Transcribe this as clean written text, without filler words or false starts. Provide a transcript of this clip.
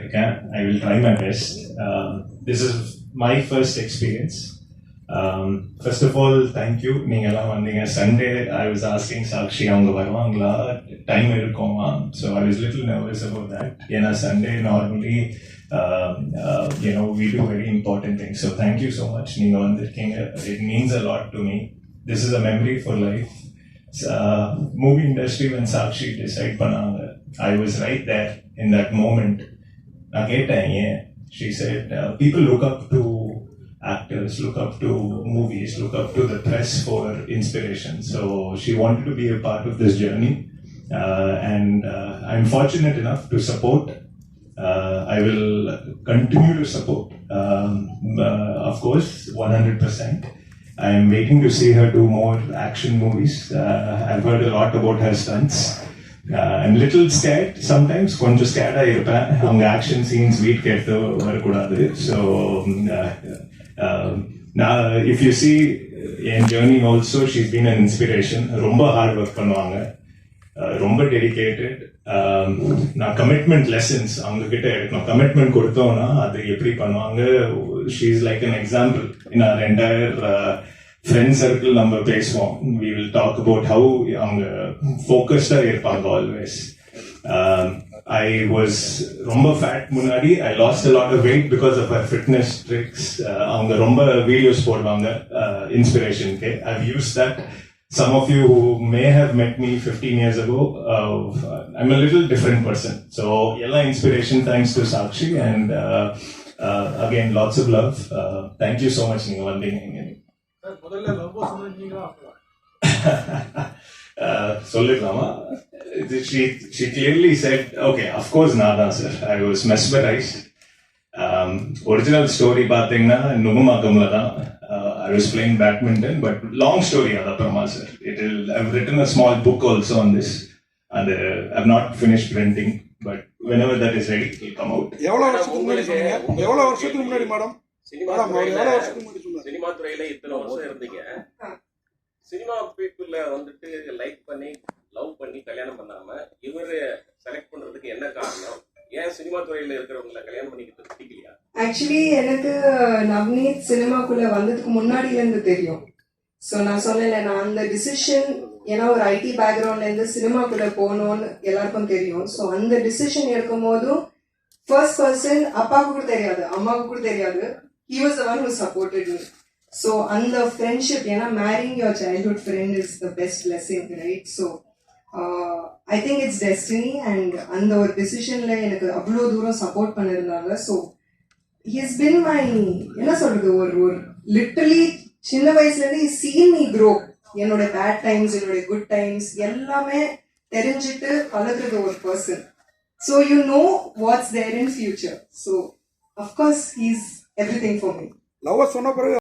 இருக்கேன். I will try my best. This is my first experience. First of all, thank you. நீங்கெல்லாம் வந்தீங்க. Sunday I was asking Sakshi அவங்க வருவாங்களா, time இருக்குமா? So I was little nervous about that. ஏன்னா Sunday normally we do very important things. So thank you so much. நீங்க வந்திருக்கீங்க. It means a lot to me. This is a memory for life. Movie industry when Sakshi decide பண்ணாங்க, I was right there in that moment. நான் கேட்டேன் ஏன். She said people look up to actors, look up to movies, look up to the press for inspiration. So she wanted to be a part of this journey, and I'm fortunate enough to support. I will continue to support, of course, 100%. I am waiting to see her do more action movies. I've heard a lot about her stunts. I'm little scared sometimes. கொஞ்சம் ஸ்கேர்டா இருப்பேன். அவங்க action scenes வீட்டுக்கு எடுத்து வரக்கூடாது. So if you see in journey also, she's been an inspiration. ரொம்ப hard work பண்ணுவாங்க, ரொம்ப dedicated. நான் கமிட்மெண்ட் லெசன்ஸ் அவங்க கிட்ட எடுக்கணும். கமிட்மெண்ட் கொடுத்தோம்னா அது எப்படி பண்ணுவாங்க. She is like an example in our entire friend circle. நம்ம பேசுவோம், we will talk about how அவங்க ஃபோக்கஸ்டா இருப்பாங்க ஆல்வேஸ். I was ரொம்ப ஃபேட் முன்னாடி. I lost a lot of weight because of her fitness tricks. அவங்க ரொம்ப வீடியோஸ் போடுவாங்க இன்ஸ்பிரேஷனுக்கு. I've used that. Some of you who may have met me 15 years ago, I'm a little different person. So, yella inspiration thanks to Sakshi, and again, lots of love. Thank you so much, Ninga vandinga. முதல்ல love சொன்னீங்களா? சொல்லிடலாமா? She clearly said, okay, of course, nada, sir. I was mesmerized. Original story பாத்தீங்கன்னா நுகமாக்கம்ல தான். I was playing badminton, but long story adaprama sir. I've written a small book also on this, and I've not finished printing, but whenever that is ready, it will come out. எவ்வளவு வருஷத்துக்கு முன்னாடி madam cinema துறையில இத்தனை வருஷம் இருந்தீங்க. Cinema பீப்புள வந்துட்டு like பண்ணி love பண்ணி கல்யாணம் பண்ணாம இவரு செலக்ட் பண்றதுக்கு என்ன காரணம்? ஏன் சினிமா துறையில இருக்கிறவங்களை கல்யாணம் பண்ணிக்கிட்டு பிடிக்கலையா? ஆக்சுவலி எனக்கு நவ்னீத் சினிமாக்குள்ள வந்ததுக்கு முன்னாடில இருந்து தெரியும். ஸோ நான் சொன்னேன், நான் அந்த டிசிஷன், ஏன்னா ஒரு ஐடி பேக்ரவுண்ட்ல இருந்து சினிமாக்குள்ள போகணும்னு எல்லாருக்கும் தெரியும். ஸோ அந்த டிசிஷன் எடுக்கும் போதும் ஃபர்ஸ்ட் பர்சன் அப்பாவுக்கு கூட தெரியாது, அம்மாவுக்கு கூட தெரியாது. He was the one who supported me. So அந்த ஃப்ரெண்ட்ஷிப், ஏன்னா marrying your childhood friend is the best blessing, right? So I think it's destiny, and அந்த ஒரு டிசிஷன்ல எனக்கு அவ்வளோ தூரம் சப்போர்ட் பண்ணிருந்தாங்க. ஸோ he's been my, என்ன சொல்றது, ஒரு லிட்டரலி சின்ன வயசுல இருந்து he's seen me grow. என்னோட பேட் டைம்ஸ், என்னோட குட் டைம்ஸ் எல்லாமே தெரிஞ்சுட்டு பழகுறது ஒரு person. So you know what's there in future. So of course he's everything for me. Love சொன்ன பிறகு